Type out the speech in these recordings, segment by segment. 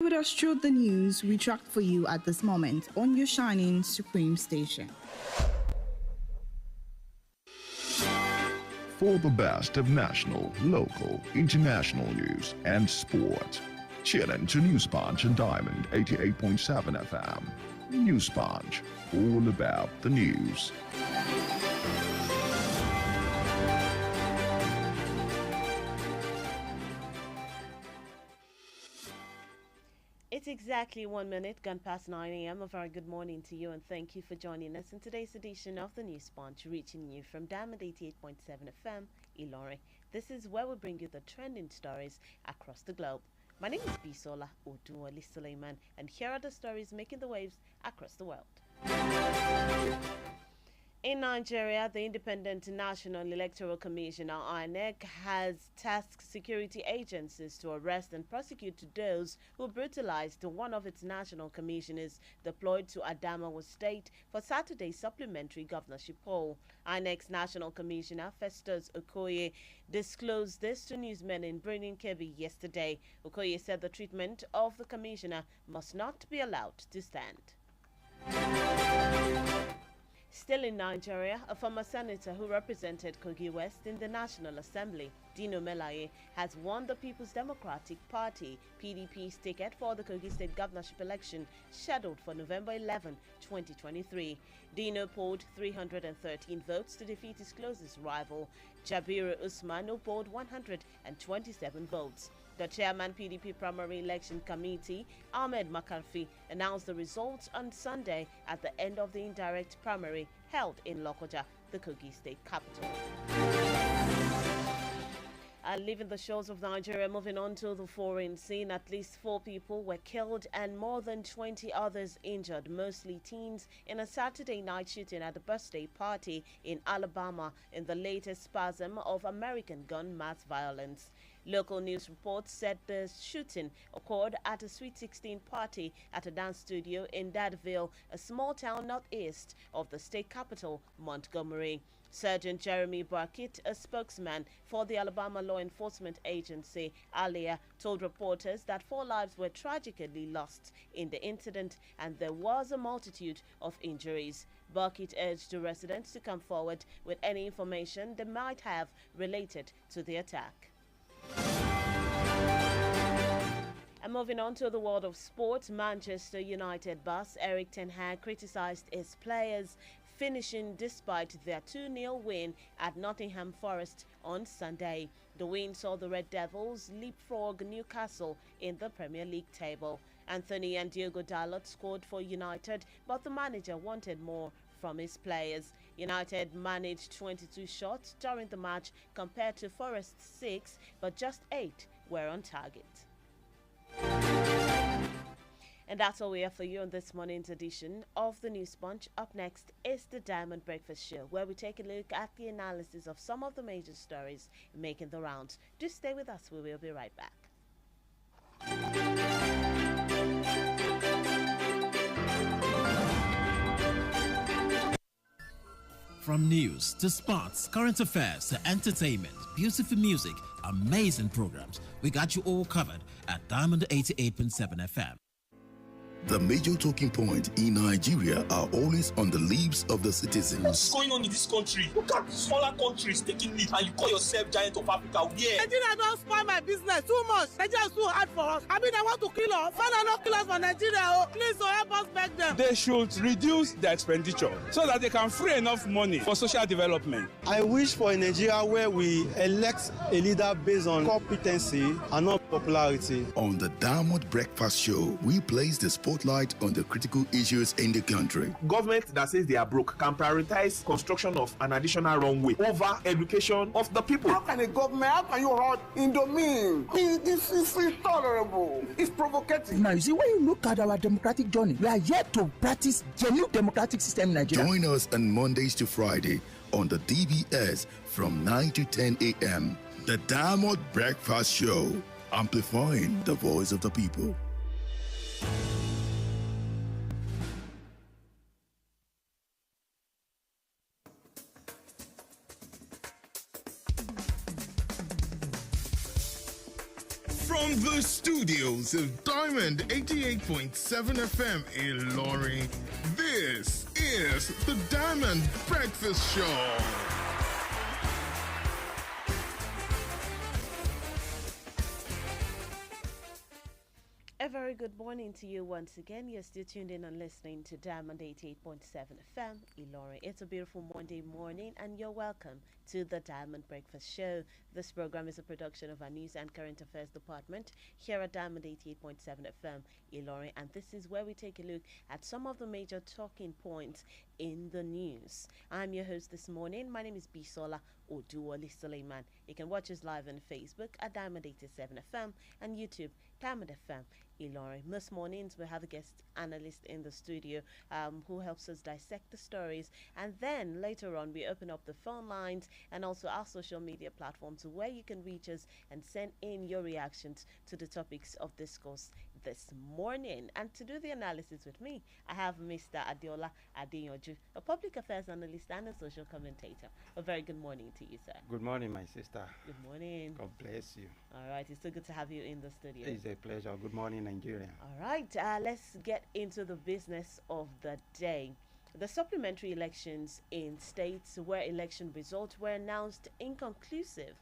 With us through the news we tracked for you at this moment on your shining supreme station. For the best of national, local, international news and sport, tune in to News Punch and Diamond 88.7 FM. News Punch, all about the news. It's exactly 1 minute gone past 9 a.m. A very good morning to you and thank you for joining us in today's edition of the News Punch, reaching you from Diamond 88.7 FM, Ilori. This is where we bring you the trending stories across the globe. My name is Bisola, Oduwole, Suleiman, and here are the stories making the waves across the world. In Nigeria, the Independent National Electoral Commission, or INEC, has tasked security agencies to arrest and prosecute those who brutalized one of its national commissioners deployed to Adamawa State for Saturday's supplementary governorship poll. INEC's National Commissioner, Festus Okoye, disclosed this to newsmen in Birnin Kebbi yesterday. Okoye said the treatment of the commissioner must not be allowed to stand. Still in Nigeria, a former senator who represented Kogi West in the National Assembly, Dino Melaye, has won the People's Democratic Party (PDP's) ticket for the Kogi State governorship election scheduled for November 11, 2023. Dino polled 313 votes to defeat his closest rival, Jabiru Usman, who polled 127 votes. The chairman PDP Primary Election Committee, Ahmed Makarfi, announced the results on Sunday at the end of the indirect primary held in Lokoja, the Kogi state capital. Leaving the shores of Nigeria, moving on to the foreign scene, at least 4 people were killed and more than 20 others injured, mostly teens, in a Saturday night shooting at a birthday party in Alabama in the latest spasm of American gun mass violence. Local news reports said the shooting occurred at a Sweet 16 party at a dance studio in Dadville, a small town northeast of the state capital, Montgomery. Sergeant Jeremy Burkitt, a spokesman for the Alabama Law Enforcement Agency, ALEA, told reporters that 4 lives were tragically lost in the incident and there was a multitude of injuries. Burkitt urged the residents to come forward with any information they might have related to the attack. And moving on to the world of sports, Manchester United boss Erik ten Hag criticized his players finishing despite their 2-0 win at Nottingham Forest on Sunday. The win saw the Red Devils leapfrog Newcastle in the Premier League table. Anthony and Diogo Dalot scored for United, but the manager wanted more from his players. United managed 22 shots during the match compared to Forest's 6, but just 8 were on target. And that's all we have for you on this morning's edition of the News Punch. Up next is the Diamond Breakfast Show, where we take a look at the analysis of some of the major stories making the rounds. Just stay with us, we will be right back. From news to sports, current affairs to entertainment, beautiful music, amazing programs, we got you all covered at Diamond 88.7 FM. The major talking point in Nigeria are always on the lips of the citizens. What's going on in this country? Look at smaller countries taking lead and you call yourself giant of Africa. Yeah. Nigeria don't spoil my business too much. Nigeria is too hard for us. I mean, I want to kill us. Father, not kill us for Nigeria. Oh, please, help us beg them. They should reduce their expenditure so that they can free enough money for social development. I wish for a Nigeria where we elect a leader based on competency and not popularity. On the Diamond Breakfast Show, we place the spotlight on the critical issues in the country. Government that says they are broke can prioritize construction of an additional runway over education of the people. How can a government, how can you hold in domain? This is intolerable. It's provocative. Now, you see, when you look at our democratic journey, we are yet to practice genuine democratic system in Nigeria. Join us on Mondays to Friday on the DBS from 9 to 10 a.m. The Diamond Breakfast Show, amplifying the voice of the people. From the studio studios of Diamond 88.7 FM in Lorry. This is the Diamond Breakfast Show. A very good morning to you once again. You're still tuned in and listening to Diamond 88.7 FM, Ilori. It's a beautiful Monday morning, and you're welcome to the Diamond Breakfast Show. This program is a production of our News and Current Affairs Department here at Diamond 88.7 FM, Ilori, and this is where we take a look at some of the major talking points in the news. I'm your host this morning. My name is Bisola Oduwole Suleiman. You can watch us live on Facebook at Diamond 87 FM and YouTube, Diamond FM. Ilori. Most mornings we have a guest analyst in the studio who helps us dissect the stories, and then later on we open up the phone lines and also our social media platforms where you can reach us and send in your reactions to the topics of discourse this morning. And to do the analysis with me, I have Mr. Adeola Adeyanju, a public affairs analyst and a social commentator. A very good morning to you, sir. Good morning, my sister. Good morning. God bless you. All right, it's so good to have you in the studio. It's a pleasure. Good morning, Nigeria. All right, let's get into the business of the day. The supplementary elections in states where election results were announced inconclusive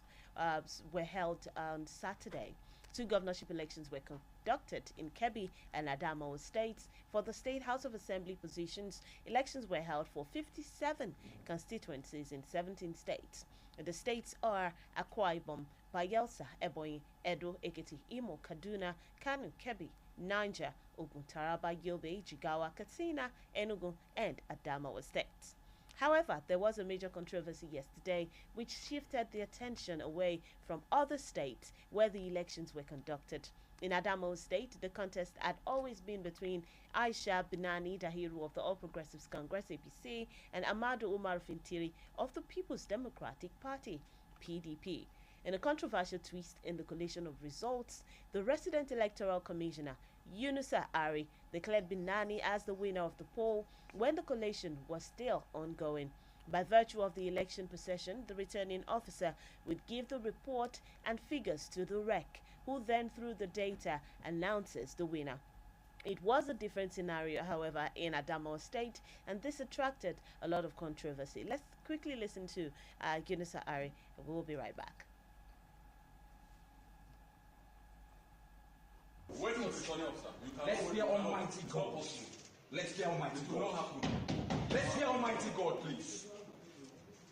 were held on Saturday. 2 governorship elections were conducted in Kebbi and Adamawa states. For the State House of Assembly positions, elections were held for 57 constituencies in 17 states. The states are Akwa Ibom, Bayelsa, Ebonyi, Edo, Ekiti, Imo, Kaduna, Kano, Kebbi, Niger, Ogun, Taraba, Yobe, Jigawa, Katsina, Enugu, and Adamawa states. However, there was a major controversy yesterday which shifted the attention away from other states where the elections were conducted. In Adamawa State, the contest had always been between Aisha Binani Dahiru of the All Progressives Congress APC and Amadu Umar Fintiri of the People's Democratic Party PDP. In a controversial twist in the collation of results, the resident electoral commissioner, Yunusa Ari, declared Binani as the winner of the poll when the collation was still ongoing. By virtue of the election procession, the returning officer would give the report and figures to the REC, who then through the data announces the winner. It was a different scenario, however, in Adamawa State, and this attracted a lot of controversy. Let's quickly listen to Yunusa Ari, and we'll be right back. Let's fear Almighty God. Let's fear Almighty God. Let's fear Almighty God, please.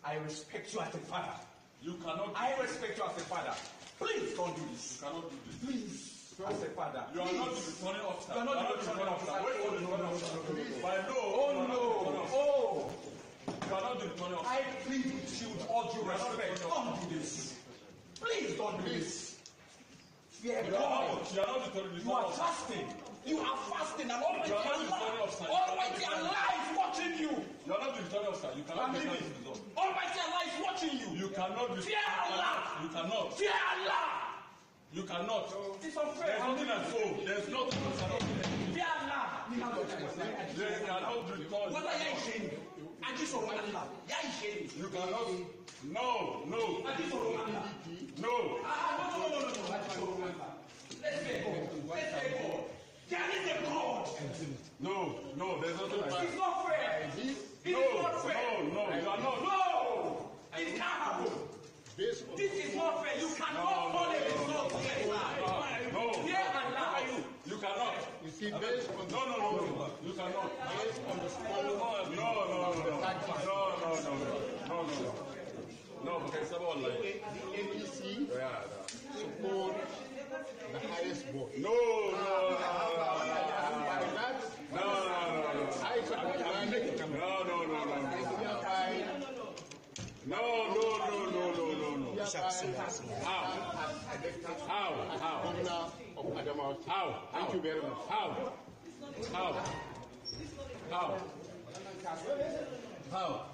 I respect you as a father. You cannot. I respect you as a father. Please don't do this. You cannot do this. Please. As a father. You are not the returning officer. You are not the returning officer. Wait for the returning officer. By law. Oh no. Oh. You are not the returning officer. I plead with you with all due respect. Don't do this. Please don't do this. Fear God. You are fasting. You are fasting and Almighty Allah is watching you. You are not the returning officer. You cannot be the result. Almighty Allah is watching you. You cannot be. Fear Allah. You cannot. Fear Allah. You cannot. It's unfair. There's nothing at all. There's nothing you cannot do. Fear Allah. They cannot return. What are you saying? And this for Allah. You cannot. No. No. No. Let's go. There is a God. No, there's nothing like that. It's not fair. Not fair. No, you are not. No, it can't happen. This is not fair. You cannot follow the result. No. Fear Allah. You cannot. You see, based on no. You cannot. Based on the score. No. Okay, someone like the APC support the highest vote. No. How? Thank you very much. How?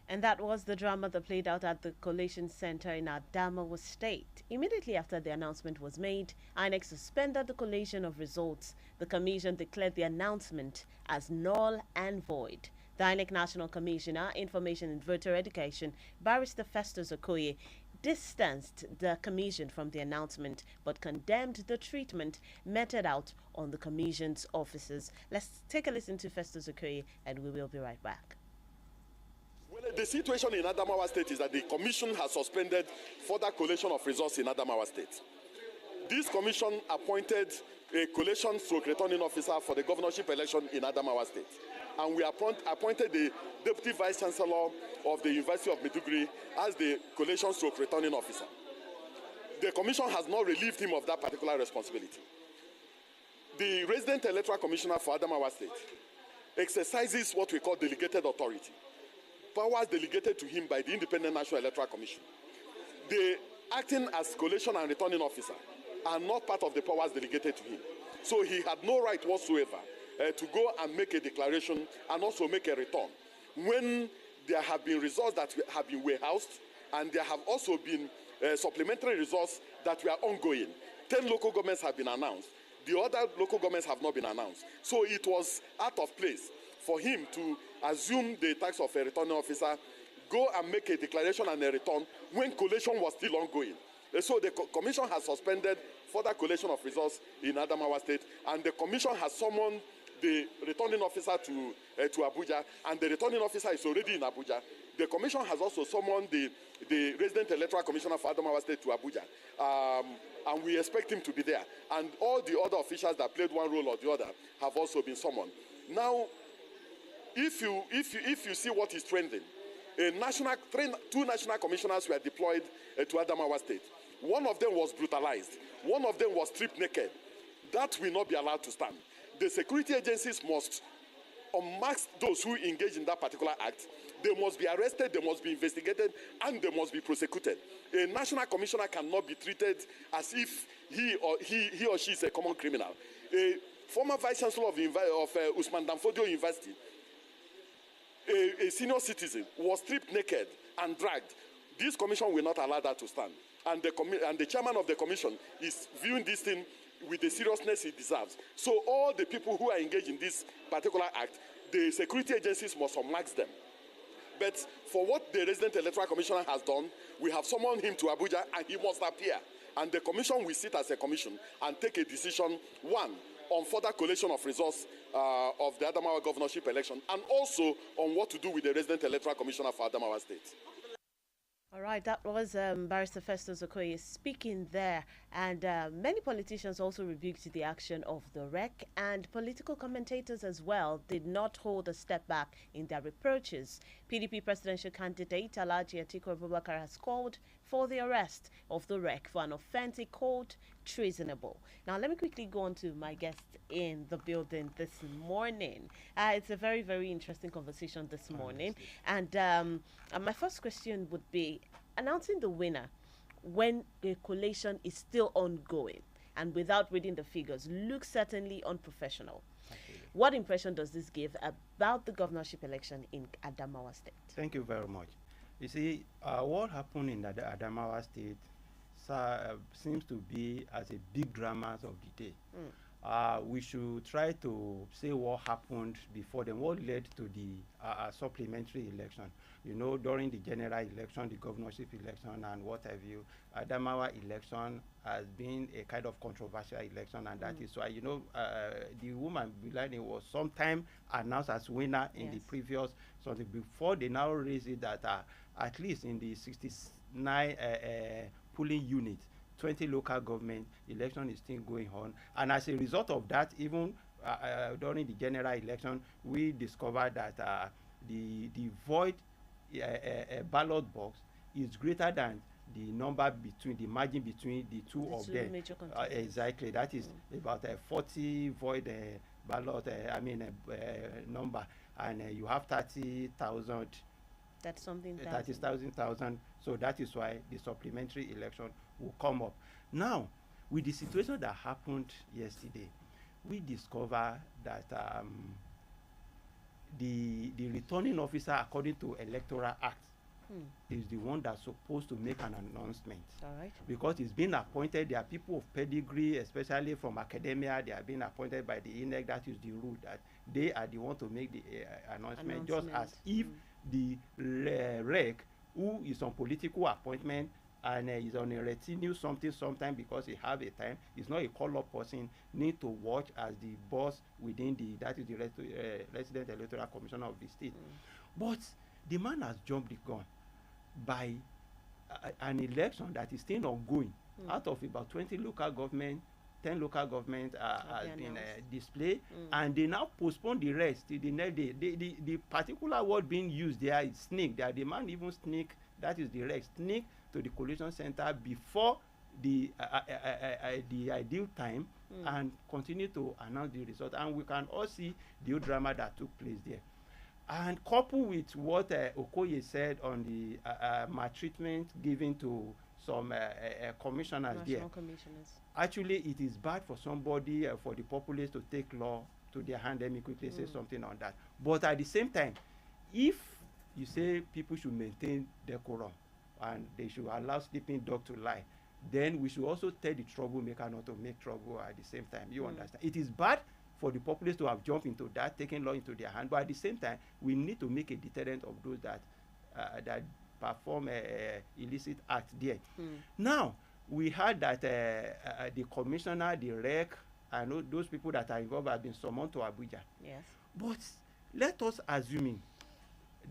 And that was the drama that played out at the Collation Center in Adamawa State. Immediately after the announcement was made, INEC suspended the collation of results. The commission declared the announcement as null and void. The INEC National Commissioner, Information and Voter Education, Barrister Festus Okoye, distanced the commission from the announcement but condemned the treatment meted out on the commission's officers. Let's take a listen to Festus Okoye and we will be right back. Well, the situation in Adamawa State is that the commission has suspended further collation of results in Adamawa State. This commission appointed a collation/returning officer for the governorship election in Adamawa State. And we appointed the Deputy Vice Chancellor of the University of Maiduguri as the collation/returning officer. The commission has not relieved him of that particular responsibility. The resident electoral commissioner for Adamawa State exercises what we call delegated authority, powers delegated to him by the Independent National Electoral Commission. The acting as collation and returning officer are not part of the powers delegated to him. So he had no right whatsoever to go and make a declaration and also make a return when there have been results that have been warehoused and there have also been supplementary results that were ongoing. 10 local governments have been announced. The other local governments have not been announced. So it was out of place for him to assume the task of a returning officer, go and make a declaration and a return when collation was still ongoing. So the commission has suspended further collation of results in Adamawa State, and the commission has summoned the returning officer to Abuja, and the returning officer is already in Abuja. The commission has also summoned the resident electoral commissioner for Adamawa State to Abuja, and we expect him to be there. And all the other officials that played one role or the other have also been summoned. Now, if you see what is trending, two national commissioners were deployed to Adamawa State. One of them was brutalized. One of them was stripped naked. That will not be allowed to stand. The security agencies must unmask those who engage in that particular act. They must be arrested, they must be investigated, and they must be prosecuted. A national commissioner cannot be treated as if he or she is a common criminal. A former vice chancellor of Usman Danfodio University, a senior citizen, was stripped naked and dragged. This commission will not allow that to stand. And the chairman of the commission is viewing this thing with the seriousness it deserves. So all the people who are engaged in this particular act, the security agencies must unmask them. But for what the resident electoral commissioner has done, we have summoned him to Abuja and he must appear. And the commission will sit as a commission and take a decision, one, on further collation of results of the Adamawa governorship election, and also on what to do with the resident electoral commissioner for Adamawa State. All right, that was Barrister Festus Okoye speaking there, and many politicians also rebuked the action of the REC, and political commentators as well did not hold a step back in their reproaches. PDP presidential candidate Alhaji Atiku Abubakar has called for the arrest of the REC for an offence he called treasonable. Now, let me quickly go on to my guest in the building this morning. It's a very, very interesting conversation this morning. And my first question would be, announcing the winner when the collation is still ongoing and without reading the figures looks certainly unprofessional. What impression does this give about the governorship election in Adamawa State? Thank you very much. You see, what happened in the Adamawa State seems to be as a big drama of the day. We should try to say what happened before then, what led to the supplementary election. You know, during the general election, the governorship election, and what have you, Adamawa election has been a kind of controversial election, and that is why, you know, the woman Bilani was sometime announced as winner in the previous something before they now raised it that at least in the 69 polling units, 20 local government election is still going on, and as a result of that, even during the general election, we discovered that the void ballot box is greater than the number between the margin between the two of them. Exactly, that is about 40 void ballot. Number, and you have 30,000. That's something. 30,000. So that is why the supplementary election will come up. Now, with the situation that happened yesterday, we discover that the returning officer, according to Electoral Act, is the one that's supposed to make an announcement. All right. Because it's been appointed, there are people of pedigree, especially from academia, they are being appointed by the INEC. That is the rule, that they are the one to make the announcement, just as if the REC, who is on political appointment, and he's on a retinue sometime because he have a time. He's not a call-up person. Need to watch as the boss within that is the resident electoral commissioner of the state. But the man has jumped the gun by an election that is still ongoing. Out of about 20 local government, 10 local government has been displayed, and they now postpone the rest till the next day. The particular word being used there is sneak. That the man even sneak, that is the rest, sneak to the collation center before the ideal time and continue to announce the result. And we can all see the drama that took place there. And coupled with what Okoye said on the maltreatment given to some commissioners National there. commissioners. Actually, it is bad for somebody, for the populace to take law to their hand. Let me quickly say something on that. But at the same time, if you say people should maintain decorum and they should allow sleeping dog to lie, then we should also tell the troublemaker not to make trouble at the same time. You understand? It is bad for the populace to have jumped into that, taking law into their hand, but at the same time, we need to make a deterrent of those that perform illicit acts there. Now, we heard that the commissioner, the rec, and those people that are involved have been summoned to Abuja. Yes. But let us assuming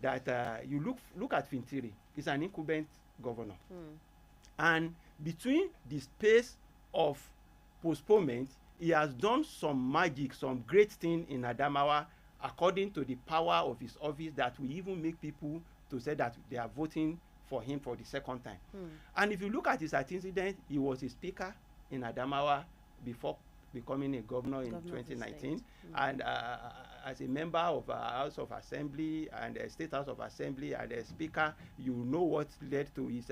that you look at Fintiri. He's an incumbent governor. And between the space of postponement, he has done some magic, some great thing in Adamawa, according to the power of his office, that will even make people to say that they are voting for him for the second time. And if you look at his antecedent, he was a speaker in Adamawa before becoming a governor in 2019, and as a member of House of Assembly and State House of Assembly and a speaker, you know what led to his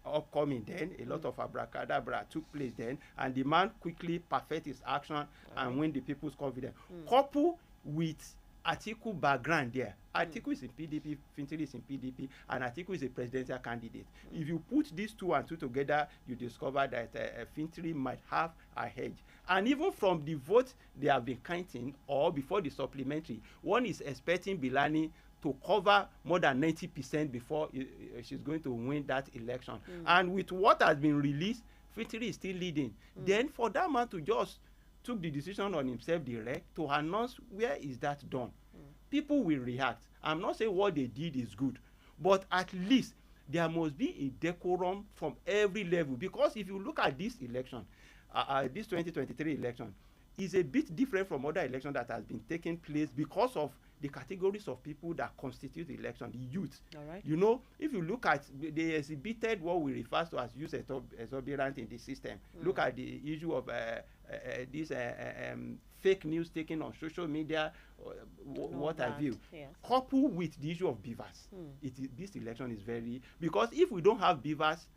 upcoming then. A lot of abracadabra took place then, and the man quickly perfect his action and win the people's confidence. Coupled with Atiku background there. Atiku is in PDP, Fintiri is in PDP, and Atiku is a presidential candidate. If you put these two and two together, you discover that Fintiri might have a hedge. And even from the vote they have been counting, or before the supplementary, one is expecting Bilani to cover more than 90% before she's going to win that election. And with what has been released, Fintiri is still leading. Then for that man to just took the decision on himself direct to announce where is that done, people will react. I'm not saying what they did is good, but at least there must be a decorum from every level, because if you look at this election, this 2023 election is a bit different from other elections that has been taking place because of the categories of people that constitute the election, the youth. You know, if you look at, they exhibited what we refer to as youth exuberance in the system. Look at the issue of this fake news taken on social media, what have you. Coupled with the issue of beavers, this election is very, because if we don't have beavers,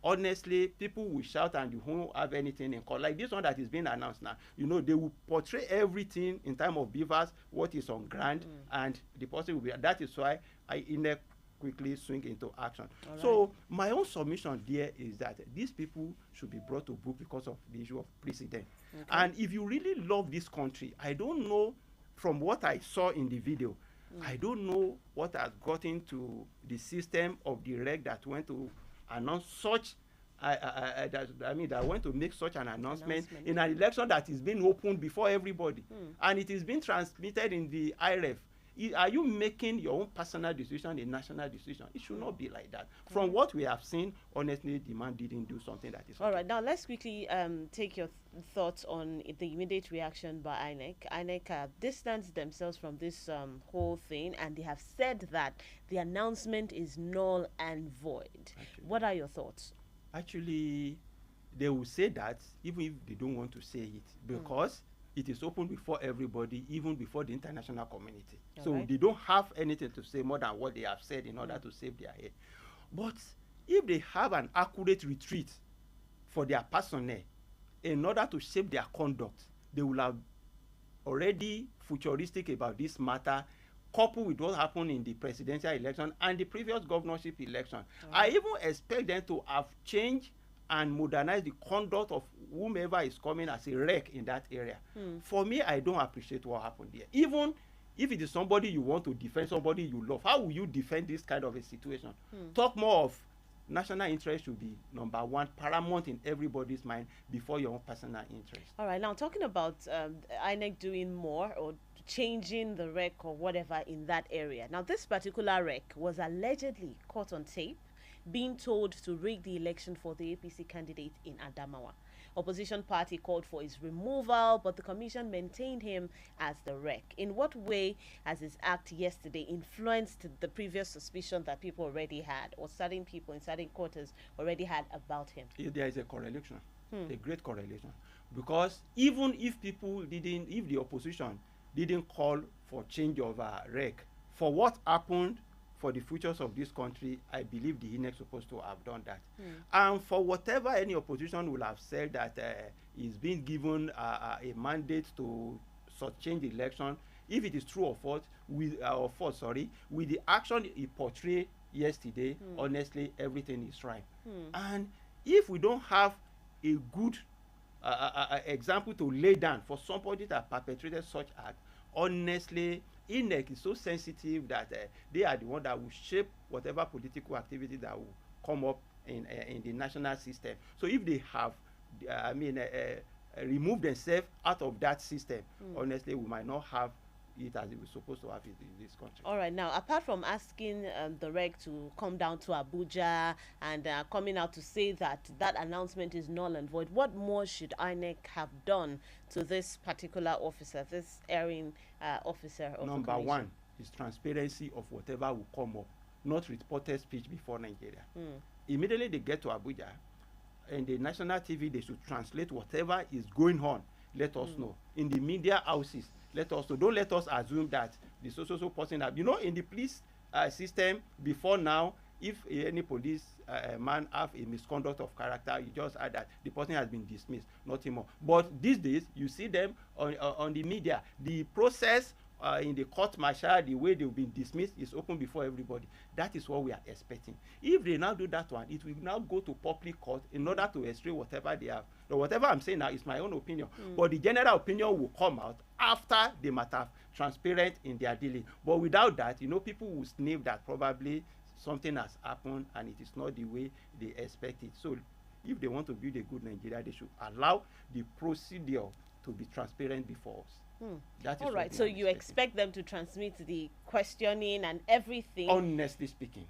honestly, people will shout and you won't have anything in court. Like this one that is being announced now, you know, they will portray everything in time of beavers, what is on ground, and the person will be. That is why I quickly swing into action. So my own submission there is that these people should be brought to book because of the issue of precedent. And if you really love this country, I don't know, from what I saw in the video, I don't know what has gotten to the system of the reg that went to announce such that went to make such an announcement in an election that is being opened before everybody, and it is being transmitted in the IREF. Are you making your own personal decision a national decision? It should not be like that. From what we have seen, honestly, the man didn't do something that is all right. Now let's quickly take your thoughts on the immediate reaction by INEC. INEC distanced themselves from this whole thing, and they have said that the announcement is null and void. What are your thoughts? Actually, they will say that even if they don't want to say it, because it is open before everybody, even before the international community. So they don't have anything to say more than what they have said in order to save their head. But if they have an accurate retreat for their personnel in order to shape their conduct, they will have already futuristic about this matter, coupled with what happened in the presidential election and the previous governorship election. I even expect them to have changed and modernize the conduct of whomever is coming as a wreck in that area. For me, I don't appreciate what happened there. Even if it is somebody you want to defend, somebody you love, how will you defend this kind of a situation? Talk more of national interest should be number one, paramount in everybody's mind before your own personal interest. All right, now talking about INEC doing more or changing the rec or whatever in that area. Now, this particular rec was allegedly caught on tape being told to rig the election for the APC candidate in Adamawa. Opposition party called for his removal, but the commission maintained him as the rec. In what way has his act yesterday influenced the previous suspicion that people already had, or certain people in certain quarters already had about him? There is a correlation, a great correlation. Because even if people didn't, if the opposition didn't call for change of rec, for what happened for the futures of this country, I believe the INEC supposed to have done that. And for whatever any opposition will have said that is being given a mandate to change the election, if it is true or false, with the action he portrayed yesterday, honestly, everything is right. And if we don't have a good example to lay down for somebody that perpetrated such act, honestly, INEC is so sensitive that they are the one that will shape whatever political activity that will come up in the national system. So if they have, removed themselves out of that system, honestly, we might not have it as it was supposed to have it in this country. All right, now, apart from asking the rec to come down to Abuja and coming out to say that that announcement is null and void, what more should INEC have done to this particular officer, this erring officer of Number one is transparency of whatever will come up, not reported speech before Nigeria. Immediately they get to Abuja, and the national TV, they should translate whatever is going on. Let us know. In the media houses, let us know. Don't let us assume that the so person that, in the police system before now, if any police man have a misconduct of character, you just add that the person has been dismissed, nothing more. But these days, you see them on the media. The process in the court martial, the way they've been dismissed is open before everybody. That is what we are expecting. If they now do that one, it will now go to public court in order to extract whatever they have. So whatever I'm saying now is my own opinion. But the general opinion will come out after they might have transparent in their dealing. But without that, people will sniff that probably something has happened and it is not the way they expect it. So if they want to build a good Nigeria, they should allow the procedure to be transparent before us. That is all right, so you expect them to transmit the questioning and everything? Honestly speaking,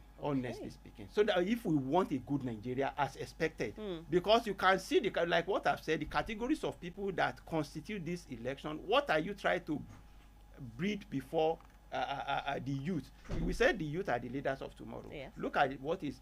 so that if we want a good Nigeria as expected, because you can see, like what I've said, the categories of people that constitute this election, what are you trying to breed before the youth? We said the youth are the leaders of tomorrow. Yes. Look at what is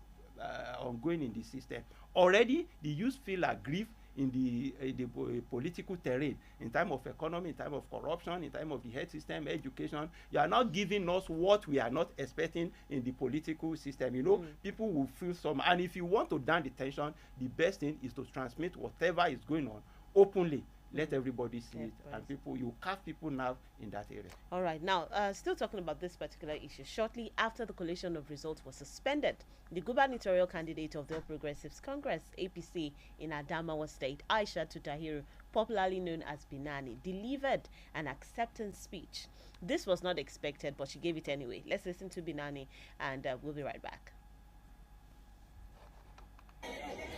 ongoing in the system. Already, the youth feel aggrieved in the political terrain, in time of economy, in time of corruption, in time of the health system, education. You are not giving us what we are not expecting in the political system. People will feel some, and if you want to down the tension, the best thing is to transmit whatever is going on openly. Let everybody see it, and you carve people now in that area. All right, now still talking about this particular issue. Shortly after the collation of results was suspended, the gubernatorial candidate of the All Progressives Congress (APC) in Adamawa State, Aisha Tutahiru, popularly known as Binani, delivered an acceptance speech. This was not expected, but she gave it anyway. Let's listen to Binani, and we'll be right back.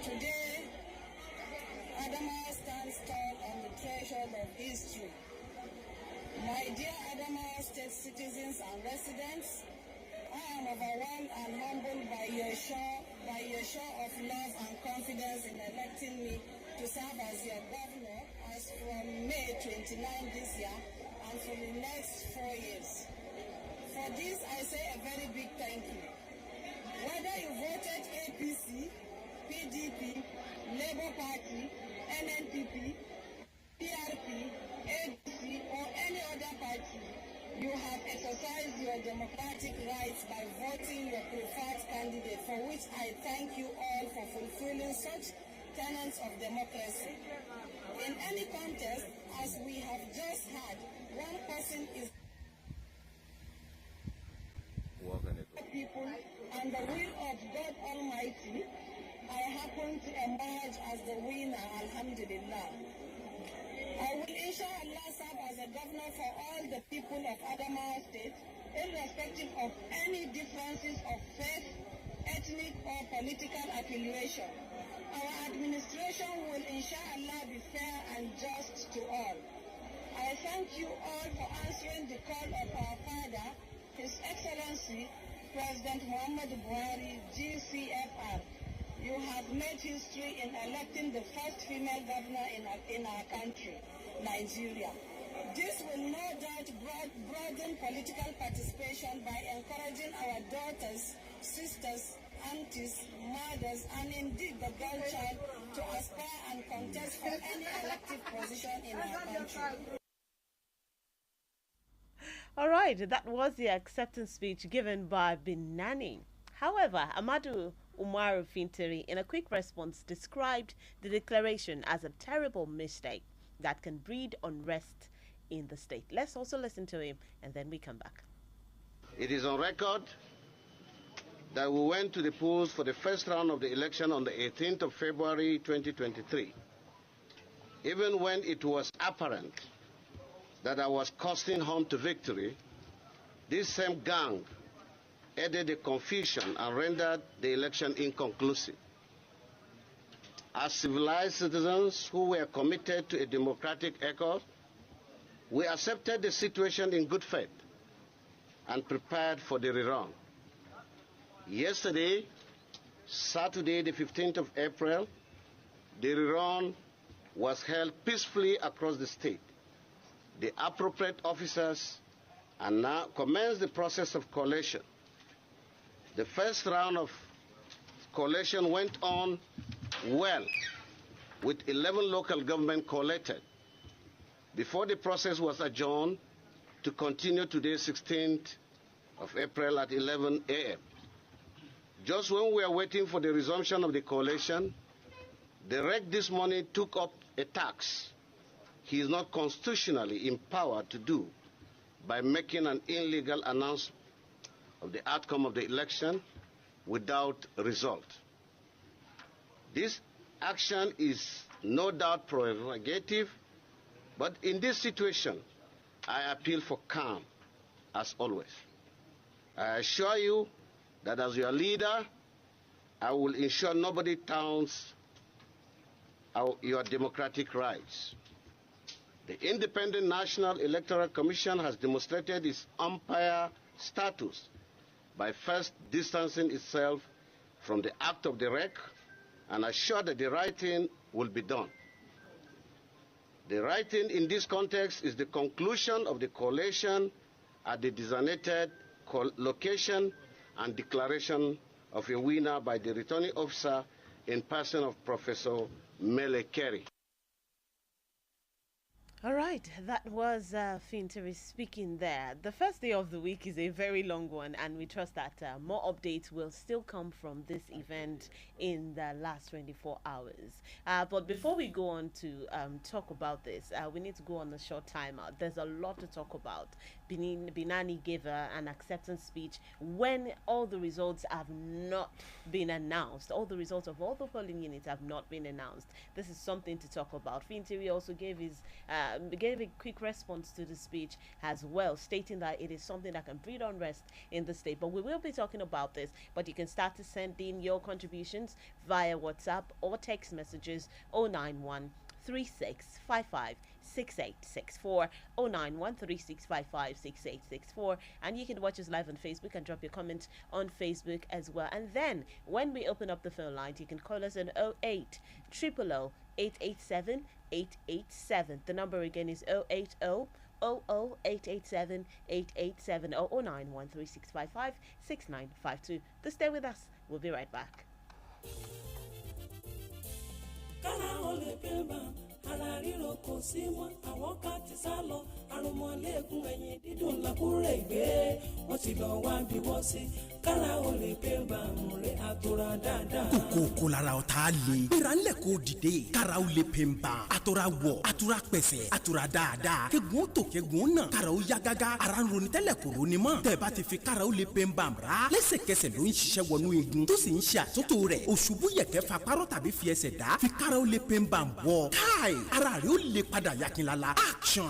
Today, Adamawa stands tall on the threshold of history. My dear Adamawa State citizens and residents, I am overwhelmed and humbled by your show of love and confidence in electing me to serve as your governor as from May 29 this year and for the next 4 years. For this, I say a very big thank you. Whether you voted APC, PDP, Labour Party, NNPP, PRP, ADC, or any other party, you have exercised your democratic rights by voting your preferred candidate, for which I thank you all for fulfilling such tenets of democracy. In any contest, as we have just had, one person is people, and the will of God Almighty, I happen to emerge as the winner, alhamdulillah. I will inshallah serve as a governor for all the people of Adamawa State, irrespective of any differences of faith, ethnic, ethnic or political affiliation. Our administration will inshallah be fair and just to all. I thank you all for answering the call of our father, His Excellency President Muhammad Buhari, GCFR. You have made history in electing the first female governor in our country, Nigeria. This will no doubt broaden political participation by encouraging our daughters, sisters, aunties, mothers, and indeed the girl child to aspire and contest for any elective position in our country. All right, that was the acceptance speech given by Binani. However, Amadu Umaru Fintiri, in a quick response, described the declaration as a terrible mistake that can breed unrest in the state. Let's also listen to him, and then we come back. It is on record that we went to the polls for the first round of the election on the 18th of February 2023, even when it was apparent that I was costing home to victory. This same gang added the confusion and rendered the election inconclusive. As civilized citizens who were committed to a democratic accord, we accepted the situation in good faith and prepared for the rerun. Yesterday, Saturday, the 15th of April, the rerun was held peacefully across the state. The appropriate officers and now commenced the process of collation. The first round of collation went on well, with 11 local governments collated, before the process was adjourned to continue today, 16th of April at 11 a.m. Just when we are waiting for the resumption of the collation, the REC this morning took up a tax he is not constitutionally empowered to do by making an illegal announcement of the outcome of the election without result. This action is no doubt prerogative, but in this situation, I appeal for calm, as always. I assure you that as your leader, I will ensure nobody taunts your democratic rights. The Independent National Electoral Commission has demonstrated its umpire status by first distancing itself from the act of the REC and assure that the right thing will be done. The right thing in this context is the conclusion of the collation at the designated location and declaration of a winner by the returning officer in person of Professor Mele Kerry. All right, that was Fintiri speaking there. The first day of the week is a very long one, and we trust that more updates will still come from this event in the last 24 hours. But before we go on to talk about this, we need to go on a short timeout. There's a lot to talk about. Binani gave an acceptance speech when all the results have not been announced. All the results of all the polling units have not been announced. This is something to talk about. Fintiri also gave a quick response to the speech as well, stating that it is something that can breed unrest in the state. But we will be talking about this. But you can start to send in your contributions via WhatsApp or text messages 091 3655 6864 091 3655 6864, and you can watch us live on Facebook and drop your comments on Facebook as well. And then when we open up the phone lines, you can call us on 08 000 887 887. The number again is 080 887 887 or 091 3655 6952. To stay with us, we'll be right back. Ara ríro kò sí mọ́ àwọn ká ti sá lọ àrùnmọ́lẹ́gùn ẹ̀yìn dídùn làkúrẹ́ ìgbé wọ́n ti lọ wá bí wọ́n sí kára ó lè pé bàmù rẹ̀ àtòrà dáadáa. kòkó lára ọ̀tá le gbéra ńlẹ̀ kó dìde kára ó lè pè ń bà àtòrà wọ̀ àtòrà pẹ̀sẹ̀ àtòrà dáadáa kẹ́gun tó kẹ́gun náà kára ó yá gágá ara ń roni tẹ́lẹ̀ kò roni mọ́ tẹ̀ bá ti fi kára ó lè pè ń bà rà lẹ́sẹ̀kẹsẹ̀ ló ń ṣiṣẹ́ wọnú igun tó sì ń ṣe àtúntò rẹ̀ òṣùbù yẹ̀kẹ́ fa párọ̀ tàbí fi ẹsẹ̀ dá fi kára ó lè pè ń bà wọ̀ káì ara rẹ̀ ó lè padà yakinlala action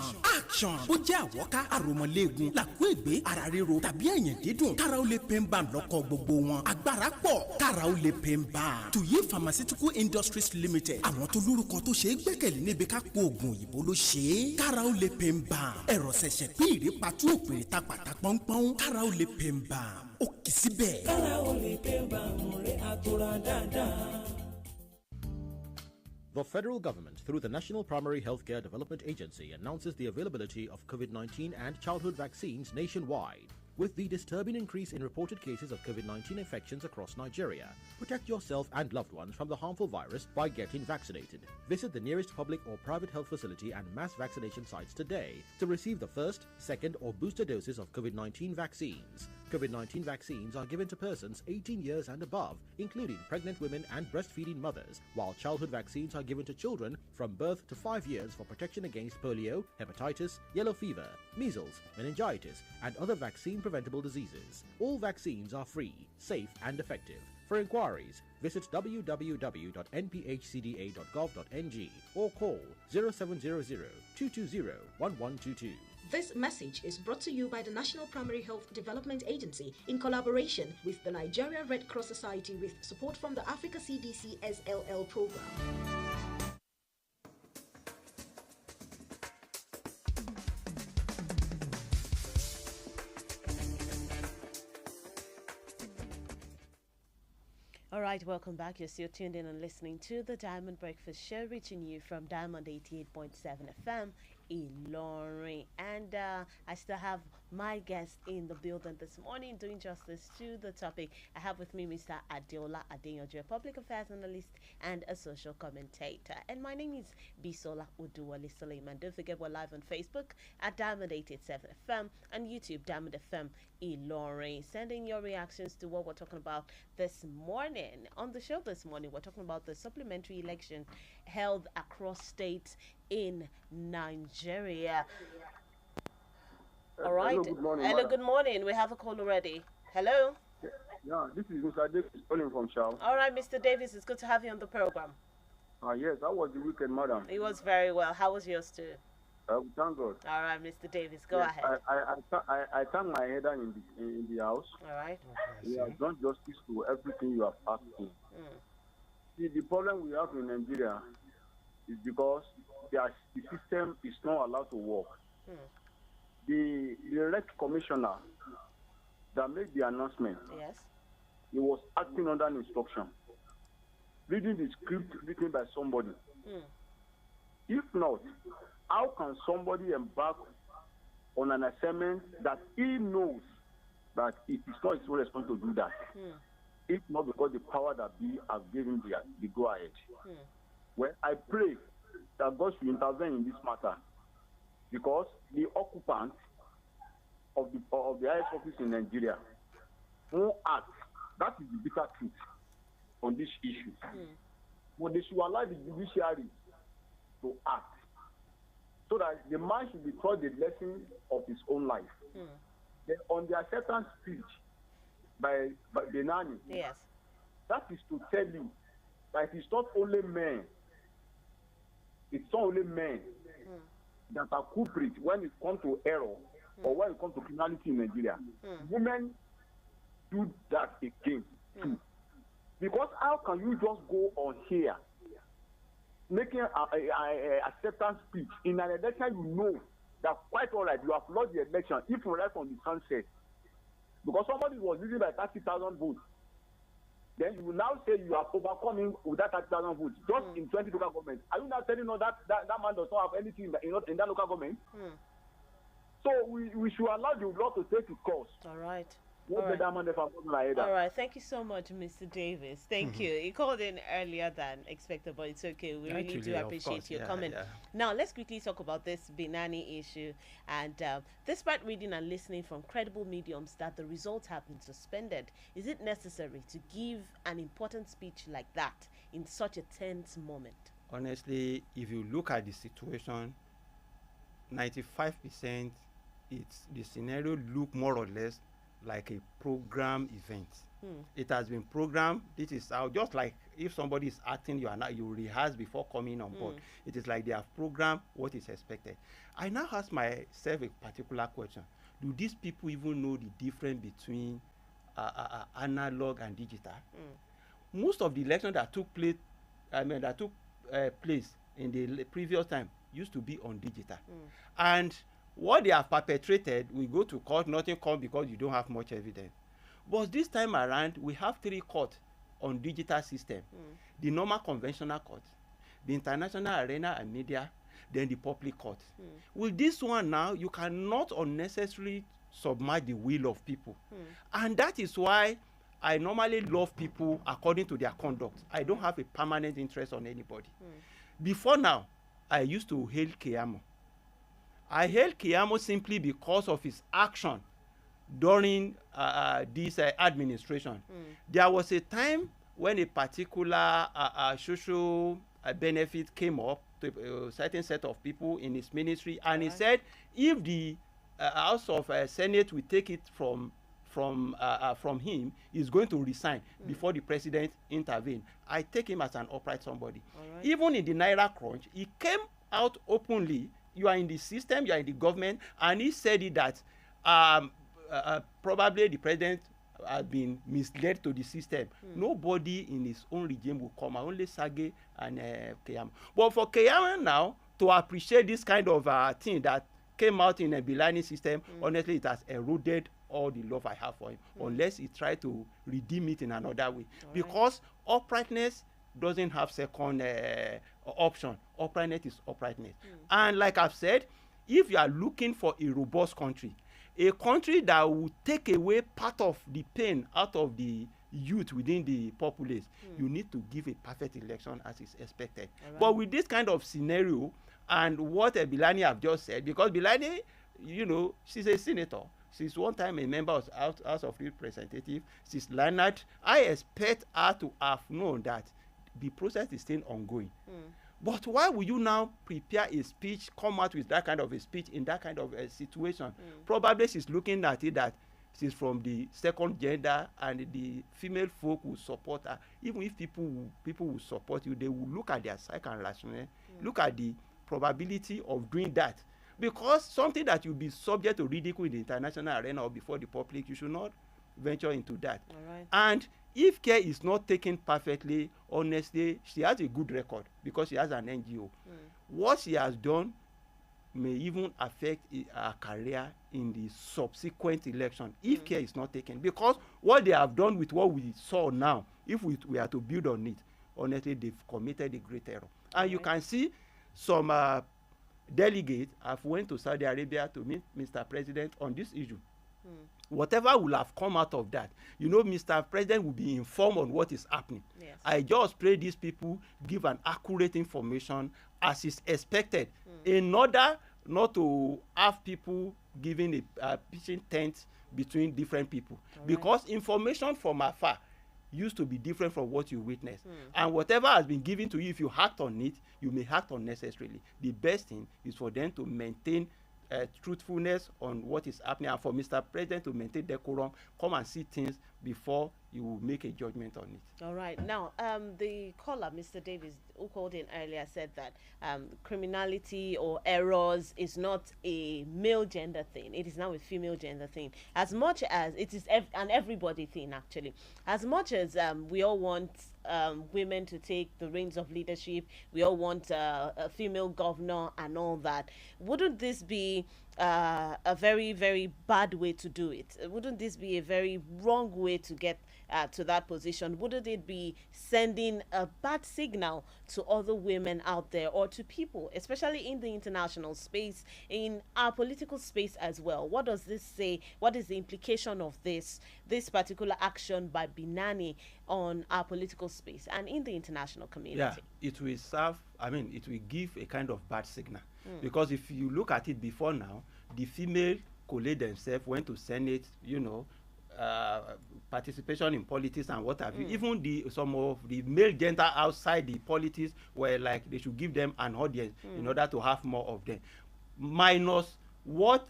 action. Ó jẹ́ àwọ̀ká, àròmọ̀léegun, làkúègbé, ara ríro tàbí ẹ̀yìn dídùn. Kára ó lè pain balm lọ́kọ̀ gbogbo wọn. Agbára pọ̀, kára ó lè pain balm. Tuyi Pharmaceutical Industries Limited. Àwọn tó lórúkọ tó ṣe é gbẹ́kẹ̀lé níbi ká po oògùn òyìnbó ló ṣe é. Kára ó lè pain balm. Ẹ̀rọ ṣẹ̀ṣẹ̀ pín ìrèpàtú òpèrè ta pàtà pọ́npọ́n. Kára ó lè pain balm. Ó kì í síbẹ̀. kára ó lè pain balm rẹ̀ àtúrà dáadáa. The federal government, through the National Primary Healthcare Development Agency, announces the availability of COVID-19 and childhood vaccines nationwide. With the disturbing increase in reported cases of COVID-19 infections across Nigeria, protect yourself and loved ones from the harmful virus by getting vaccinated. Visit the nearest public or private health facility and mass vaccination sites today to receive the first, second, or booster doses of COVID-19 vaccines. COVID-19 vaccines are given to persons 18 years and above, including pregnant women and breastfeeding mothers, while childhood vaccines are given to children from birth to 5 years for protection against polio, hepatitis, yellow fever, measles, meningitis, and other vaccine-preventable diseases. All vaccines are free, safe, and effective. For inquiries, visit www.nphcda.gov.ng or call 0700-220-1122. This message is brought to you by the National Primary Health Development Agency in collaboration with the Nigeria Red Cross Society with support from the Africa CDC SLL program. All right, welcome back. You're still tuned in and listening to the Diamond Breakfast Show, reaching you from Diamond 88.7 FM Ilorin. And I still have my guest in the building this morning, doing justice to the topic. I have with me Mr. Adeola Adeyanju, a public affairs analyst and a social commentator. And my name is Bisola Oduwole Suleiman. Don't forget we're live on Facebook at Diamond 887 FM and YouTube Diamond FM Ilorin. Sending your reactions to what we're talking about this morning. On the show this morning, we're talking about the supplementary election held across states in Nigeria. All right. Hello, good morning. Hello, good morning. We have a call already. Hello. Yeah, this is Mr. Davis calling from Shao. All right, Mr. Davis, it's good to have you on the program. Yes, how was the weekend, madam? It was very well. How was yours too? Thank God. All right, Mr. Davis, go Yes, ahead. I thank my header in the house. All right. He has done justice to everything you have asked him. See, the problem we have in Nigeria is because the system is not allowed to work. The elect commissioner that made the announcement, yes, he was acting under an instruction, reading the script written by somebody. If not, how can somebody embark on an assignment that he knows that it is not his responsibility to do that? If not because the power that be have given the go ahead. Well, I pray that God should intervene in this matter, because the occupant of the highest office in Nigeria won't act. That is the bitter truth on this issue. But they should allow the judiciary to act, so that the man should be taught the lesson of his own life. Then on the acceptance speech by Benani, yes, that is to tell you that it's not only men, it's not only men that are culprits when it comes to error or when it comes to criminality in Nigeria. Women do that again too. Because how can you just go on here making a acceptance speech in an election you know that quite all right, you have lost the election if you right from the sunset, because somebody was losing by 30,000 votes. Then you will now say you are overcoming with that 30,000 votes just in 20 local governments. Are you now telling us that man does not have anything in that local government? So we should allow the law to take its course. All right. All right, thank you so much, Mr. Davis. Thank you. You called in earlier than expected, but it's okay. We really do appreciate your comment. Now, let's quickly talk about this Binani issue. And despite reading and listening from credible mediums that the results have been suspended, is it necessary to give an important speech like that in such a tense moment? Honestly, if you look at the situation, 95% the scenario look more or less like a program event. It has been programmed. This is how, just like if somebody is acting, you rehearse before coming on board. It is like they have programmed what is expected. I now ask myself a particular question. Do these people even know the difference between analog and digital? Most of the elections that took place, place in the previous time used to be on digital. And what they have perpetrated, we go to court, nothing comes because you don't have much evidence. But this time around, we have 3 courts on digital system. The normal conventional court, the international arena and media, then the public court. With this one now, you cannot unnecessarily submerge the will of people. And that is why I normally love people according to their conduct. I don't have a permanent interest on anybody. Before now, I used to hail Keyamo. I hail Keyamo simply because of his action during this administration. There was a time when a particular social benefit came up to a certain set of people in his ministry, and he said if the House of Senate will take it from him, he's going to resign before the president intervene. I take him as an upright somebody. Even in the Naira crunch, he came out openly. You are in the system, you are in the government, and he said it that probably the president has been misled to the system. Nobody in his own regime will come out, only Sage and Keyamo. But for Keyamo now to appreciate this kind of thing that came out in a Bilani system, honestly, it has eroded all the love I have for him, unless he try to redeem it in another way. Because uprightness doesn't have second option. Uprightness is uprightness. And like I've said, if you are looking for a robust country, a country that will take away part of the pain out of the youth within the populace, you need to give a perfect election as is expected. But with this kind of scenario and what Bilani have just said, because Bilani, you know, she's a senator. She's one time a member of House of Representatives. She's learned. I expect her to have known that the process is still ongoing. But why would you now prepare a speech, come out with that kind of a speech in that kind of a situation? Probably she's looking at it that she's from the second gender and the female folk will support her. Even if people will support you, they will look at their psyche and rationale, look at the probability of doing that. Because something that you'll be subject to ridicule in the international arena or before the public, you should not venture into that. And if care is not taken perfectly, honestly, she has a good record because she has an NGO. What she has done may even affect her career in the subsequent election if care is not taken. Because what they have done with what we saw now, if we are to build on it, honestly, they've committed a great error. And you can see some delegates have went to Saudi Arabia to meet Mr. President on this issue. Whatever will have come out of that, you know, Mr. President will be informed on what is happening. I just pray these people give an accurate information as is expected in order not to have people giving a pitching tent between different people. Because information from afar used to be different from what you witness. And whatever has been given to you, if you act on it, you may act unnecessarily. The best thing is for them to maintain truthfulness on what is happening, and for Mr. President to maintain decorum, come and see things before you will make a judgment on it. All right. Now, the caller, Mr. Davis, who called in earlier, said that criminality or errors is not a male gender thing. It is now a female gender thing. As much as it is an everybody thing, actually. As much as we all want women to take the reins of leadership, we all want a female governor and all that. Wouldn't this be a very, very bad way to do it? Wouldn't this be a very wrong way to get to that position? Wouldn't it be sending a bad signal to other women out there or to people, especially in the international space, in our political space as well? What does this say? What is the implication of this particular action by Binani on our political space and in the international community? Yeah, it will serve, it will give a kind of bad signal. Because if you look at it before now, the female colleague themselves went to Senate, participation in politics and what have you. Even some of the male gender outside the politics were like they should give them an audience in order to have more of them. Minus what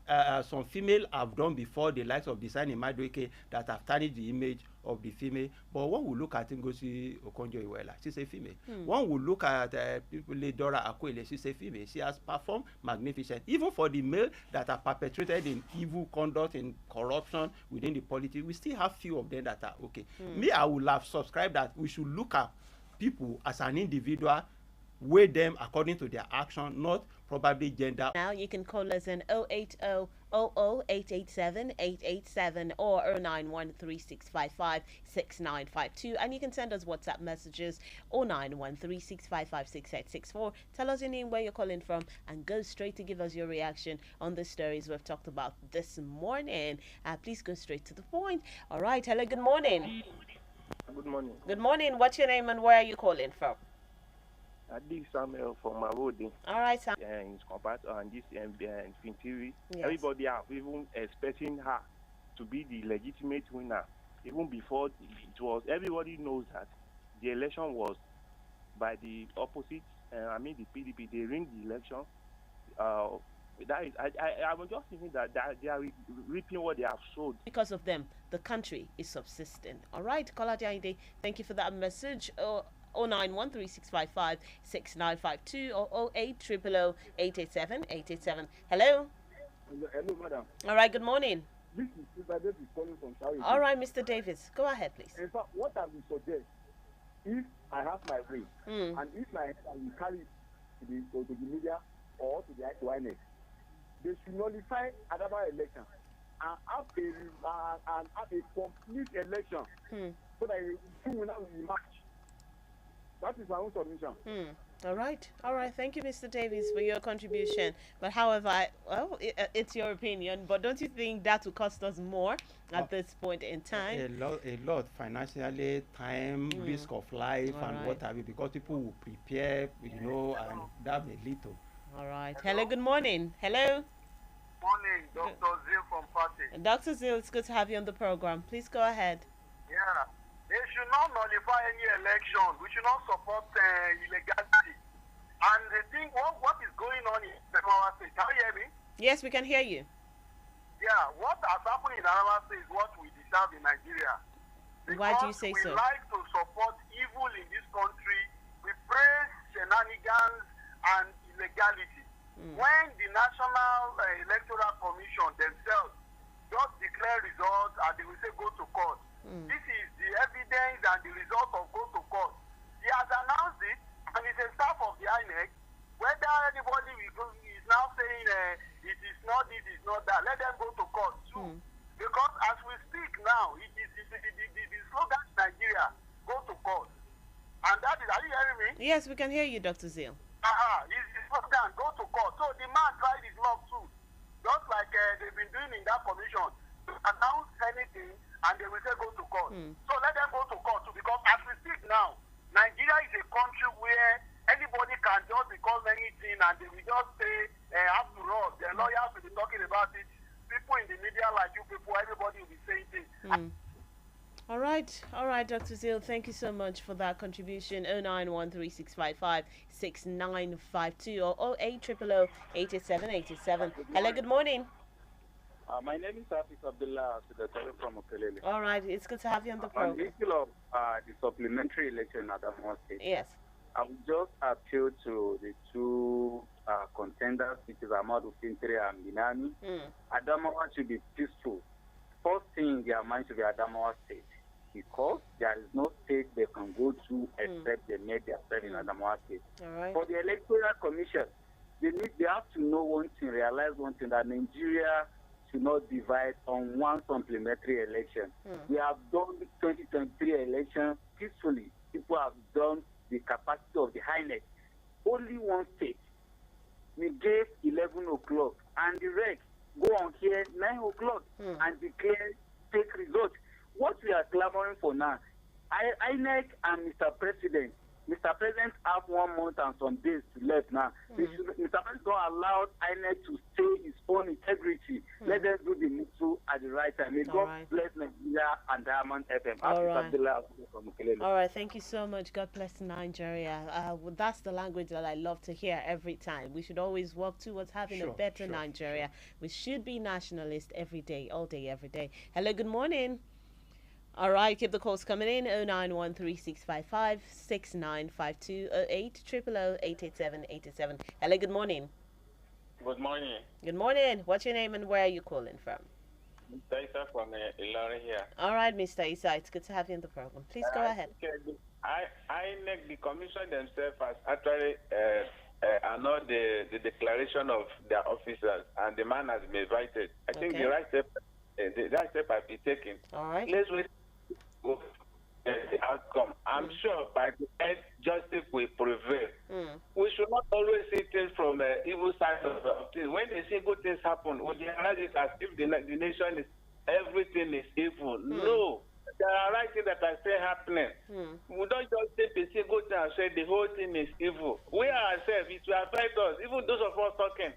some female have done before, the likes of Design Imadueke, that have tarnished the image of the female. But one will look at Ngozi Okonjo-Iweala, she's a female. One will look at people like Dora Akuele, she's a female. She has performed magnificent. Even for the male that are perpetrated in evil conduct and corruption within the politics, we still have few of them that are okay. Me, I would have subscribed that we should look at people as an individual, weigh them according to their action, not probably gender. Now you can call us in 080-00-887-887 or 09136556952, and you can send us WhatsApp messages 09136556864. Tell us your name, where you're calling from, and go straight to give us your reaction on the stories we've talked about this morning. Please go straight to the point. All right. Hello. Good morning. Good morning. Good morning. What's your name and where are you calling from? Adi Samuel from Marodi. All right, Sam. In compared to this Fintiri, Yes. everybody are even expecting her to be the legitimate winner. Even before it was, everybody knows that the election was by the opposite. The PDP, they ring the election. That is, I'm just thinking that they are reaping what they have sowed. Because of them, the country is subsisting. All right, Kola Jainde, thank you for that message. 09136556952 or 08000-887-887. Hello. Hello, madam. All right, good morning. This is Mr. Davis calling from Shawty. All right, Mr. Davis, go ahead, please. In fact, what I will suggest, if I have my way, and if I will carry it to the media or to the INEC, they should nullify Adama election and have a complete election so that two winners will match. That is my own submission. All right. Thank you, Mr. Davis, for your contribution. But however, it's your opinion. But don't you think that will cost us more at this point in time? A lot financially, time, risk of life, and what have you, because people will prepare, and that may lead to. All right. Hello. Good morning. Hello. Morning, Dr. Zil from Party. Dr. Zil, it's good to have you on the program. Please go ahead. Yeah. They should not nullify any election. We should not support illegality. And the thing, what is going on in Adamawa State? Can you hear me? Yes, we can hear you. Yeah, what has happened in Adamawa State is what we deserve in Nigeria. Why do you say so? We like to support evil in this country. We praise shenanigans and illegality. When the National Electoral Commission themselves just declare results and they will say go to court. This is the evidence and the result of go to court. He has announced it, and it's a staff of the INEC. Whether anybody is now saying it is not this, it is not that, let them go to court too. Because as we speak now, it is the slogan in Nigeria, go to court. And that is, are you hearing me? Yes, we can hear you, Dr. Zeal. It's slogan, go to court. So the man tried his luck too. Just like they've been doing in that commission, to announce anything, and they will say go to court. So let them go to court too, because as we speak now, Nigeria is a country where anybody can just become anything, and they will just say, after all, the lawyers will be talking about it. People in the media like you people, everybody will be saying things. All right, Dr. Zeal, thank you so much for that contribution. 09136556952 or 08000-887-887. Hello, good morning. My name is Hafiz Abdullah, Secretary from Okelele. All right, it's good to have you on the program. On the issue of the supplementary election at Adamawa State, yes, I would just appeal to the two contenders, which is Ahmadu Fintiri and Binani. Adamawa should be peaceful. First thing in their mind should be Adamawa State, because there is no state they can go to except they made their side in Adamawa State. All right. For the Electoral Commission, they have to know one thing, realize one thing, that Nigeria should not divide on one supplementary election. We have done the 2023 election peacefully. People have done the capacity of the INEC. Only one state. We gave 11 o'clock, and the rest go on here 9 o'clock and declare fake results. What we are clamoring for now, INEC and Mr. President have 1 month and some days to left now. Mr. President don't allow INEC to stay his own integrity. Let us do the needful at the right time. May God bless Nigeria and Diamond FM. All right. From Ukelele. All right, thank you so much. God bless Nigeria. That's the language that I love to hear every time. We should always work towards having a better Nigeria. We should be nationalist every day, all day, every day. Hello, good morning. All right, keep the calls coming in. 09136556952 0800088787. Hello, good morning. Good morning. Good morning. What's your name and where are you calling from? Mr. Isa from Ilori here. All right, Mr. Isa, it's good to have you in the program. Please go ahead. I think the commission themselves has actually annulled the declaration of their officers, and the man has been invited. I think the right step has been taken. All right. Let's wait for the outcome. I'm sure by the end, justice will prevail. We should not always see things from evil side of things. When they see good things happen, we realize it as if the nation is everything is evil. No. There are right things that are still happening. We don't just take a single thing and say the whole thing is evil. We ourselves, it will affect us. Even those of us talking,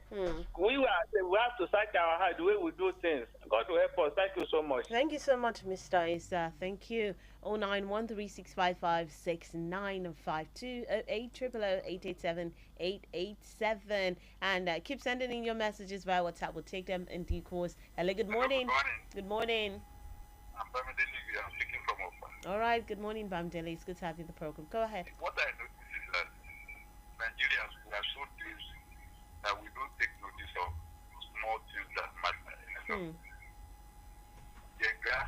we have to search our heart the way we do things. God will help us. Thank you so much. Thank you so much, Mr. Isa. Thank you. 09136556952 08000887 and keep sending in your messages via WhatsApp. We'll take them in due course. Hello, good morning. Good morning. I'm Bamidele. I'm speaking from Ofa. All right, good morning, Bamidele. It's good to have you in the program. Go ahead. What I notice is that Nigerians, we are so dense that we don't take notice of small things that matter. The guy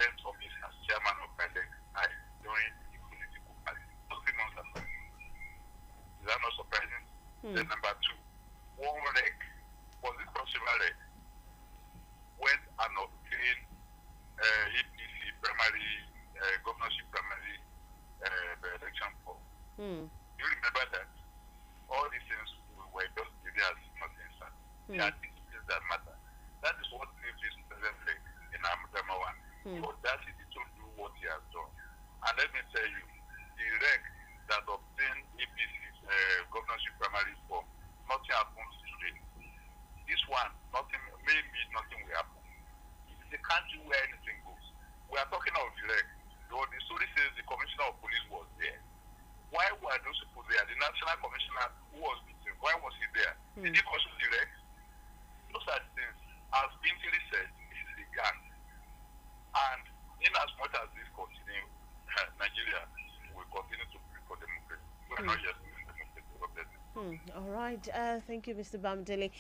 left office as chairman of INEC during the political party. 3 months after. Is that not surprising? Then number two, one reg, was it consumer reg, went and obtained APC primary, governorship primary election form. You remember that? All these things were just as nothing, sir. They are things that matter. That is what leaves this presently in Adamawa. For that is to do what he has done. And let me tell you, the reg that obtained APC's governorship primary form, nothing happens today. This one, maybe nothing will happen. It's a country where anything goes. We are talking of the reg. The story says the commissioner of police was there. Why were those people there? The national commissioner who was meeting, why was he there? Did he question the reg? Those are things, as Bintili said, is a gang. And in as much as this continues, Nigeria will continue to pray for democracy. We are not just in democracy. All right. Thank you, Mr. Bamidele.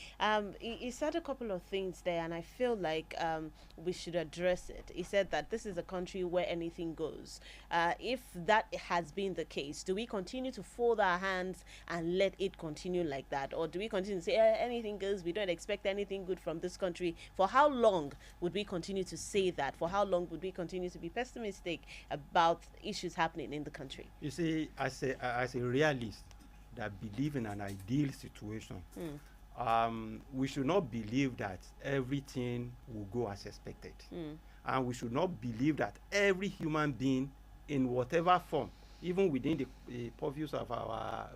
He said a couple of things there, and I feel like we should address it. He said that this is a country where anything goes. If that has been the case, do we continue to fold our hands and let it continue like that? Or do we continue to say anything goes, we don't expect anything good from this country? For how long would we continue to say that? For how long would we continue to be pessimistic about issues happening in the country? You see, as a realist that believe in an ideal situation, we should not believe that everything will go as expected. And we should not believe that every human being in whatever form, even within the purviews of our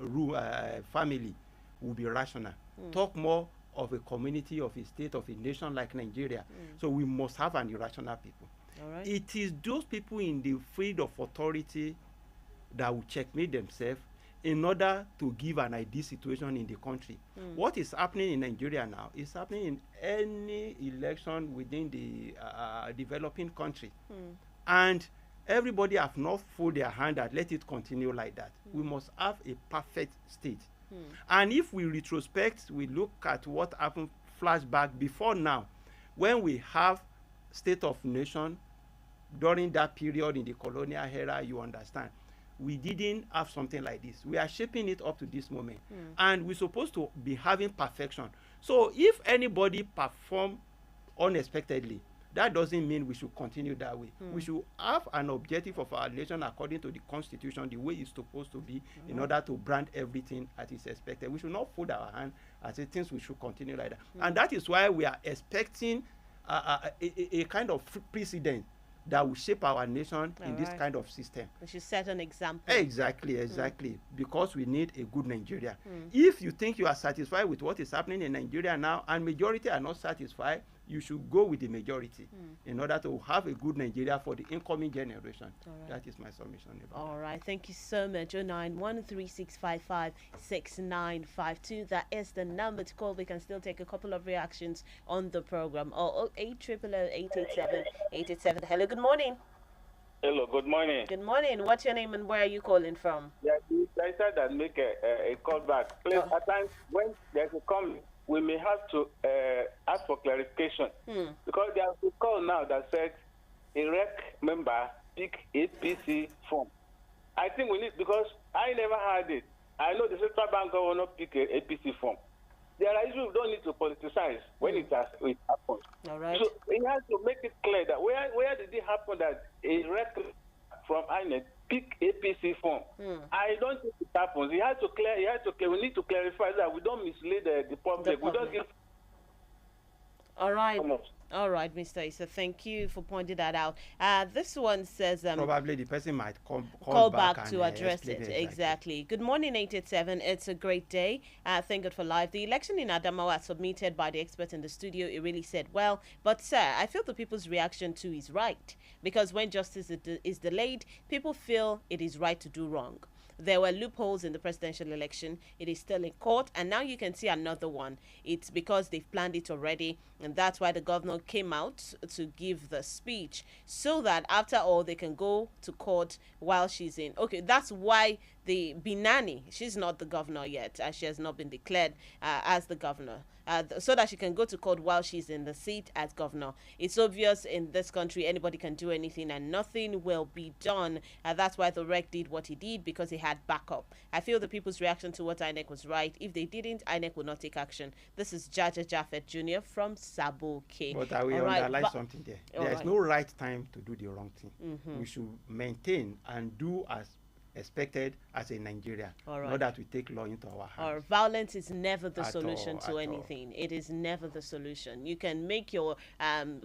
family, will be rational. Talk more of a community, of a state, of a nation like Nigeria. So we must have an irrational people. All right. It is those people in the field of authority that will checkmate themselves in order to give an ideal situation in the country. What is happening in Nigeria now is happening in any election within the developing country. And everybody have not folded their hand and let it continue like that. We must have a perfect state. And if we retrospect, we look at what happened flashback before now, when we have state of nation during that period in the colonial era, you understand, we didn't have something like this. We are shaping it up to this moment. And we're supposed to be having perfection. So if anybody perform unexpectedly, that doesn't mean we should continue that way. We should have an objective of our nation according to the constitution, the way it's supposed to be, in order to brand everything as is expected. We should not fold our hand and say things we should continue like that. And that is why we are expecting a kind of precedent that will shape our nation in this right. kind of system. We should set an example. Exactly. Because we need a good Nigeria. If you think you are satisfied with what is happening in Nigeria now, and majority are not satisfied, you should go with the majority in order to have a good Nigeria for the incoming generation. Right. That is my submission. All right, thank you so much. 09136556952. That is the number to call. We can still take a couple of reactions on the program. Or 800-887-887. Hello, good morning. Hello, good morning. Good morning. What's your name and where are you calling from? Yeah, I said that make a call back. Please, at times when there's a comment, we may have to ask for clarification because there's a call now that said a REC member pick APC form. I think we need, because I never had it. I know the central bank governor pick a APC form. There are issues we don't need to politicize when it happens. All right. So he has to make it clear that where did it happen that a REC from INEC pick APC form? I don't think it happens. He has to clear. We need to clarify that we don't mislead the public. We don't give. All right. All right, Mr. Issa, thank you for pointing that out. This one says... probably the person might call back to address it. Exactly. Good morning, 887. It's a great day. Thank God for life. The election in Adamawa submitted by the experts in the studio, it really said well. But, sir, I feel the people's reaction too is right. Because when justice is delayed, people feel it is right to do wrong. There were loopholes in the presidential election. It is still in court, and now you can see another one. It's because they've planned it already, and that's why the governor came out to give the speech, so that after all, they can go to court while she's in. Okay, that's why the Binani, she's not the governor yet, as she has not been declared as the governor. So that she can go to court while she's in the seat as governor. It's obvious in this country anybody can do anything and nothing will be done. That's why the REC did what he did, because he had backup. I feel the people's reaction to what INEC was right. If they didn't, INEC would not take action. This is Jaja Jaffet Jr. from Saboke. But I will underline something there. There is no right time to do the wrong thing. We should maintain and do as expected as a Nigeria, not that we take law into our hands. Violence is never the solution to anything. It is never the solution. You can make your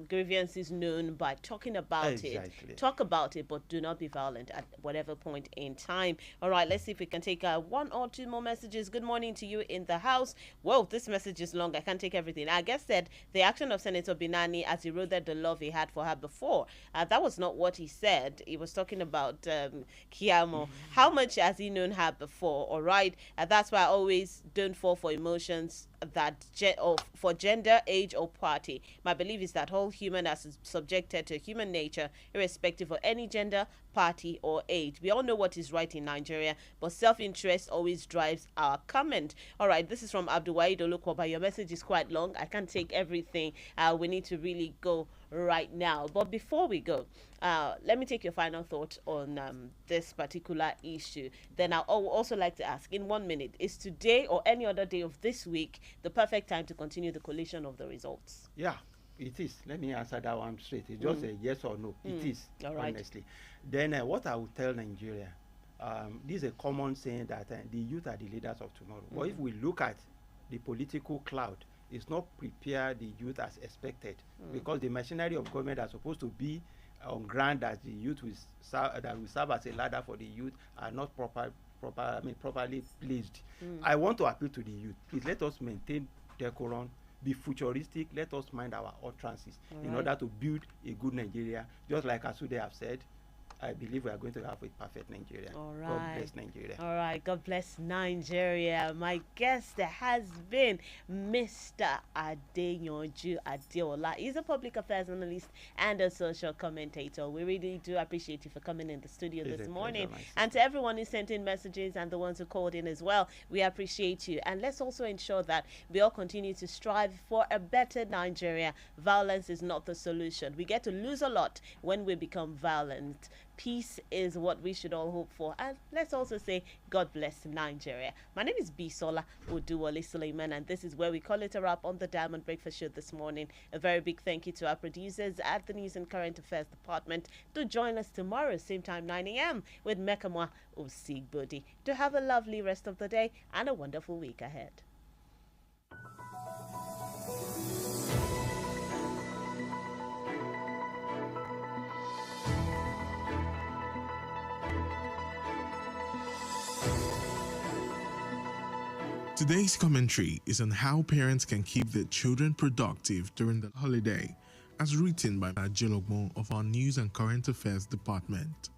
grievances known by talking about it. Talk about it, but do not be violent at whatever point in time. All right, let's see if we can take one or two more messages. Good morning to you in the house. Whoa, this message is long. I can't take everything. I guess that the action of Senator Binani has eroded the love he had for her before. That was not what he said. He was talking about Kiamo. How much has he known her before? All right, that's why I always don't fall for emotions that for gender, age, or party. My belief is that all human are subjected to human nature, irrespective of any gender, party, or age. We all know what is right in Nigeria, but self-interest always drives our comment. All right, this is from Oduwole Olukwoba. Your message is quite long. I can't take everything. We need to really go right now. But before we go, let me take your final thoughts on this particular issue. Then I'll also like to ask, in 1 minute, is today or any other day of this week the perfect time to continue the collation of the results? Yeah, it is. Let me answer that one straight. It's just a yes or no. It is, honestly. Then what I would tell Nigeria, this is a common saying that the youth are the leaders of tomorrow. But if we look at the political cloud, it's not prepared the youth as expected, because the machinery of government are supposed to be on ground that the youth will serve as a ladder for the youth are not properly placed. I want to appeal to the youth. Please let us maintain decorum, be futuristic. Let us mind our utterances in order to build a good Nigeria. Just like Asude have said, I believe we are going to have a perfect Nigeria. All right. God bless Nigeria. All right. God bless Nigeria. My guest has been Mr. Adeyanju Adeola. He's a public affairs analyst and a social commentator. We really do appreciate you for coming in the studio this morning. And to everyone who sent in messages and the ones who called in as well, we appreciate you. And let's also ensure that we all continue to strive for a better Nigeria. Violence is not the solution. We get to lose a lot when we become violent. Peace is what we should all hope for. And let's also say, God bless Nigeria. My name is Bisola Oduwole Suleiman, and this is where we call it a wrap on the Diamond Breakfast Show this morning. A very big thank you to our producers at the News and Current Affairs Department. Do join us tomorrow, same time, 9 a.m. with Mekamwa Usigbodi. Do have a lovely rest of the day and a wonderful week ahead. Today's commentary is on how parents can keep their children productive during the holiday, as written by Ajilogmo of our News and Current Affairs Department.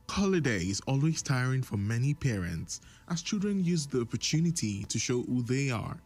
Holiday is always tiring for many parents, as children use the opportunity to show who they are